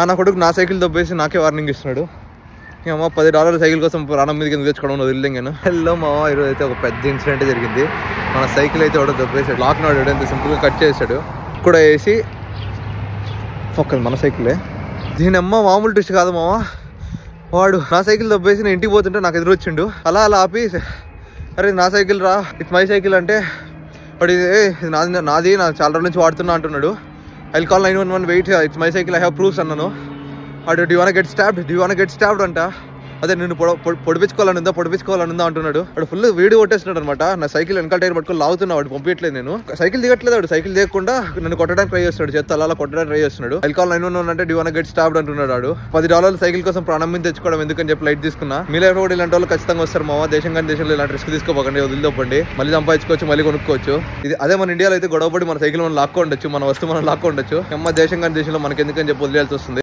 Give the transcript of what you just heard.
నా కొడుకు నా సైకిల్ దొబ్బేసి నాకే వార్నింగ్ ఇస్తున్నాడు. అమ్మ $10 సైకిల్ కోసం ప్రాణం మీదకి ఎందుకు తెచ్చుకోవడం వదిలేంగాను. హలో మా ఈరోజు అయితే ఒక పెద్ద ఇన్సిడెంట్ జరిగింది. మన సైకిల్ అయితే ఎవడో దొబ్బేసాడు. లాక్ నాడు ఎంత సింపుల్గా కట్ చేసాడు కూడా వేసి ఒక్కది మన సైకిలే. దీని అమ్మ మామూలు ట్విస్ట్ కాదు మామ. వాడు నా సైకిల్ దొబ్బేసి నేను ఇంటికి పోతుంటే నాకు ఎదురు వచ్చిండు. అలా ఆపి అరే నా సైకిల్ రా, ఇట్స్ మై సైకిల్ అంటే వాడు ఇది నాది నాకు చాలా రోజుల నుంచి వాడుతున్నా అంటున్నాడు. I will call 911 wait, it's my cycle, I have proofs అన్నాను. వాడు డూ వాంట్ గెట్ స్టాబ్డ్ అంట. అదే నేను పొడిపించుకోవాలనుందా అంటున్నాడు. వాడు ఫుల్ వీడియో కొట్టేస్తున్నాడు అనమాట. నా సైకిల్ వెనకాల టైర్ పట్టుకొని లాగుతున్నా. వాడు పంపించట్లేదు, నేను సైకిల్ దిగట్లేదు. వాడు సైకిల్ దిగకుండా నన్ను కొట్టడానికి ట్రై చేస్తున్నాడు, చేత అలా కొట్టడానికి ట్రై చేస్తున్నాడు. ఐ విల్ కాల్ 911 అంటే డూ వాంట్ గెట్ స్టాబ్డ్ అంటున్నాడు. వాడు $10 సైకిల్ కోసం ప్రాణం మీద తెచ్చుకోవడం ఎందుకని చెప్పి లైట్ తీసుకున్నా. మీ లైఫ్ కూడా ఇలాంటి వాళ్ళు ఖచ్చితంగా వస్తారు మామ. దేశం కానీ దేశంలో ఇలాంటి రిస్క్ తీసుకోపోకండి, వదిలిదొప్పండి. మళ్ళీ సంపాదించుకోవచ్చు, మళ్ళీ కొనుక్కోవచ్చు. ఇది అదే మన ఇండియాలో అయితే గొడవపడి మన సైకిల్ మనం లాక్కోండొచ్చు, మన వస్తువు మనం లాక్కోండొచ్చు. అమ్మ దేశం కానీ దేశంలో మనకి ఎందుకని చెప్పి వదిలేయాల్సి వస్తుంది.